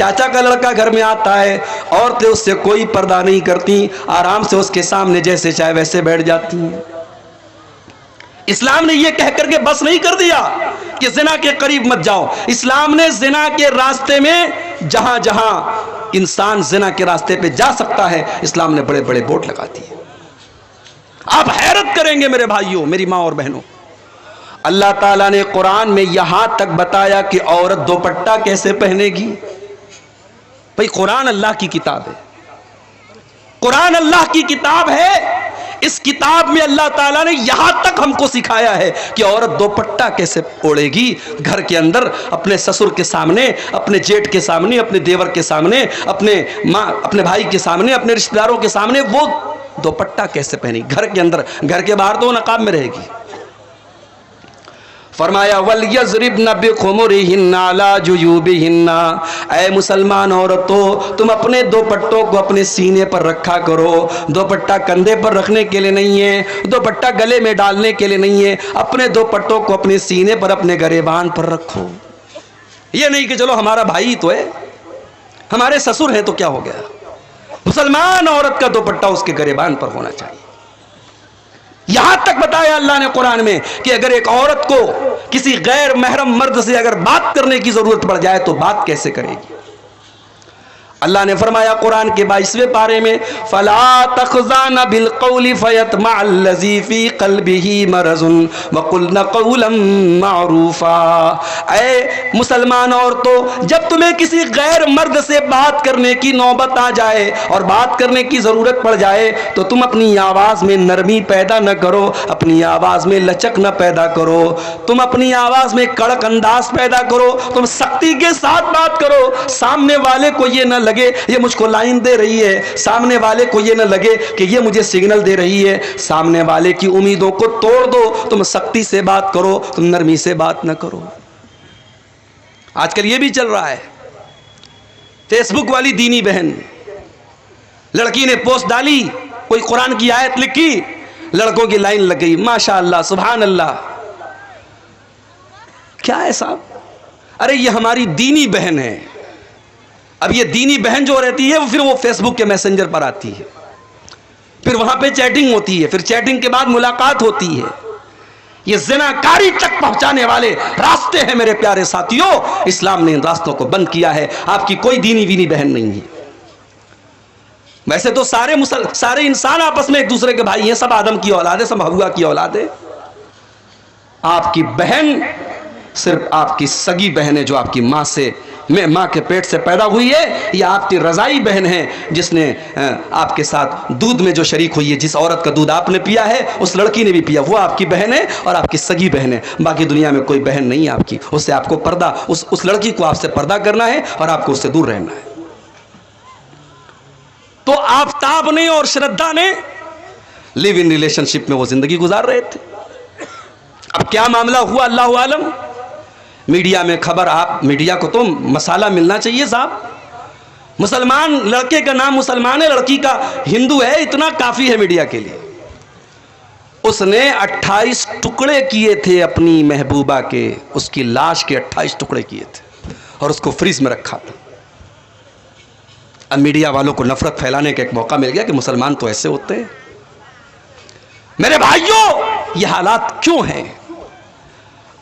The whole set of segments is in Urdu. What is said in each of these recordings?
چاچا کا لڑکا گھر میں آتا ہے، عورتیں اس سے کوئی پردہ نہیں کرتی، آرام سے اس کے سامنے جیسے چاہے ویسے بیٹھ جاتی ہیں۔ اسلام نے یہ کہہ کر کے بس نہیں کر دیا کہ زنا کے قریب مت جاؤ، اسلام نے زنا کے راستے میں جہاں جہاں انسان زنا کے راستے پہ جا سکتا ہے، اسلام نے بڑے بڑے بورڈ لگا دیے۔ آپ حیرت کریں گے میرے بھائیوں، میری ماں اور بہنوں، اللہ تعالیٰ نے قرآن میں یہاں تک بتایا کہ عورت دوپٹہ کیسے پہنے گی۔ بھئی قرآن اللہ کی کتاب ہے، قرآن اللہ کی کتاب ہے، اس کتاب میں اللہ تعالیٰ نے یہاں تک ہم کو سکھایا ہے کہ عورت دوپٹہ کیسے اوڑھے گی گھر کے اندر، اپنے سسر کے سامنے، اپنے جیٹ کے سامنے، اپنے دیور کے سامنے، اپنے بھائی کے سامنے، اپنے رشتہ داروں کے سامنے وہ دوپٹہ کیسے پہنی گھر کے اندر، گھر کے باہر تو وہ نقاب میں رہے گی۔ فرمایا وَلْيَضْرِبْنَ بِخُمُرِهِنَّ عَلَى جُيُوبِهِنَّ، اے مسلمان عورتوں تم اپنے دوپٹوں کو اپنے سینے پر رکھا کرو۔ دوپٹہ کندھے پر رکھنے کے لیے نہیں ہے، دوپٹہ گلے میں ڈالنے کے لیے نہیں ہے، اپنے دوپٹوں کو اپنے سینے پر، اپنے گریبان پر رکھو۔ یہ نہیں کہ چلو ہمارا بھائی تو ہے، ہمارے سسر ہیں تو کیا ہو گیا، مسلمان عورت کا دوپٹہ اس کے گریبان پر ہونا چاہیے۔ یہاں تک بتایا اللہ نے قرآن میں کہ اگر ایک عورت کو کسی غیر محرم مرد سے اگر بات کرنے کی ضرورت پڑ جائے تو بات کیسے کرے گی۔ اللہ نے فرمایا قرآن کے 22ویں پارے میں فَلَا تَخْضَعْنَ بِالْقَوْلِ فَيَطْمَعَ الَّذِي فِي قَلْبِهِ مَرَضٌ وَقُلْنَ قَوْلًا مَعْرُوفًا، اے مسلمان عورتوں جب تمہیں کسی غیر مرد سے بات کرنے کی نوبت آ جائے اور بات کرنے کی ضرورت پڑ جائے تو تم اپنی آواز میں نرمی پیدا نہ کرو، اپنی آواز میں لچک نہ پیدا کرو، تم اپنی آواز میں کڑک انداز پیدا کرو، تم سختی کے ساتھ بات کرو، سامنے والے کو یہ نہ لگے یہ مجھ کو لائن دے رہی ہے، سامنے والے کو یہ نہ لگے کہ یہ مجھے سگنل دے رہی ہے، سامنے والے کی امیدوں کو توڑ دو، تم سختی سے بات کرو، تم نرمی سے بات نہ کرو۔ آج کل یہ بھی چل رہا ہے، فیس بک والی دینی بہن، لڑکی نے پوسٹ ڈالی، کوئی قرآن کی آیت لکھی، لڑکوں کی لائن لگ گئی، ماشاء اللہ سبحان اللہ۔ کیا ہے صاحب؟ ارے یہ ہماری دینی بہن ہے۔ اب یہ دینی بہن جو رہتی ہے پھر وہ فیس بک کے میسنجر پر آتی ہے، پھر وہاں پہ چیٹنگ ہوتی ہے، پھر چیٹنگ کے بعد ملاقات ہوتی ہے۔ یہ زناکاری تک پہنچانے والے راستے ہیں میرے پیارے ساتھیوں، اسلام نے ان راستوں کو بند کیا ہے۔ آپ کی کوئی دینی وینی بہن نہیں ہے۔ ویسے تو سارے انسان آپس میں ایک دوسرے کے بھائی ہیں، سب آدم کی اولاد ہے، سب حوا کی اولاد ہے۔ آپ کی بہن صرف آپ کی سگی بہن ہے جو آپ کی ماں کے پیٹ سے پیدا ہوئی ہے، یا آپ کی رضائی بہن ہے جس نے آپ کے ساتھ دودھ میں جو شریک ہوئی ہے، جس عورت کا دودھ آپ نے پیا ہے اس لڑکی نے بھی پیا، وہ آپ کی بہن ہے اور آپ کی سگی بہن ہے۔ باقی دنیا میں کوئی بہن نہیں ہے آپ کی، اس سے آپ کو پردہ، اس لڑکی کو آپ سے پردہ کرنا ہے اور آپ کو اس سے دور رہنا ہے۔ تو آفتاب نے اور شردھا نے لیو ان ریلیشن شپ میں وہ زندگی گزار رہے تھے۔ اب کیا معاملہ ہوا اللہ عالم، میڈیا میں خبر، آپ میڈیا کو تو مسالہ ملنا چاہیے صاحب۔ مسلمان لڑکے کا نام مسلمان ہے، لڑکی کا ہندو ہے، اتنا کافی ہے میڈیا کے لیے۔ اس نے 28 ٹکڑے کیے تھے اپنی محبوبہ کے، اس کی لاش کے 28 ٹکڑے کیے تھے اور اس کو فریز میں رکھا تھا۔ اب میڈیا والوں کو نفرت پھیلانے کا ایک موقع مل گیا کہ مسلمان تو ایسے ہوتے ہیں۔ میرے بھائیوں یہ حالات کیوں ہیں؟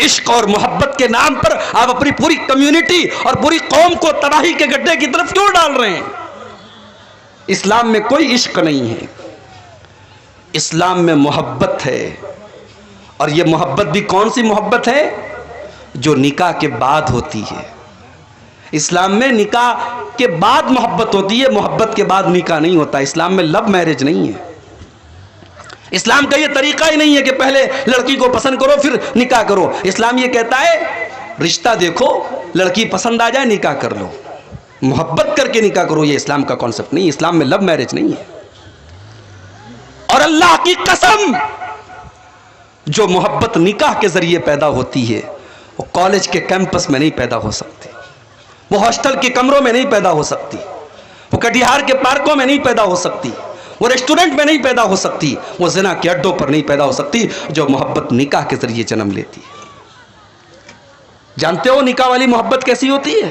عشق اور محبت کے نام پر آپ اپنی پوری کمیونٹی اور پوری قوم کو تباہی کے گڈھے کی طرف کیوں ڈال رہے ہیں؟ اسلام میں کوئی عشق نہیں ہے، اسلام میں محبت ہے، اور یہ محبت بھی کون سی محبت ہے؟ جو نکاح کے بعد ہوتی ہے۔ اسلام میں نکاح کے بعد محبت ہوتی ہے، محبت کے بعد نکاح نہیں ہوتا۔ اسلام میں لو میرج نہیں ہے، اسلام کا یہ طریقہ ہی نہیں ہے کہ پہلے لڑکی کو پسند کرو پھر نکاح کرو۔ اسلام یہ کہتا ہے رشتہ دیکھو، لڑکی پسند آ جائے نکاح کر لو، محبت کر کے نکاح کرو۔ یہ اسلام کا کانسیپٹ نہیں، اسلام میں لو میرج نہیں ہے۔ اور اللہ کی قسم جو محبت نکاح کے ذریعے پیدا ہوتی ہے وہ کالج کے کیمپس میں نہیں پیدا ہو سکتی، وہ ہاسٹل کے کمروں میں نہیں پیدا ہو سکتی، وہ کٹیہار کے پارکوں میں نہیں پیدا ہو سکتی، وہ ریسٹورنٹ میں نہیں پیدا ہو سکتی، وہ زنا کے اڈوں پر نہیں پیدا ہو سکتی۔ جو محبت نکاح کے ذریعے جنم لیتی ہے، جانتے ہو نکاح والی محبت کیسی ہوتی ہے؟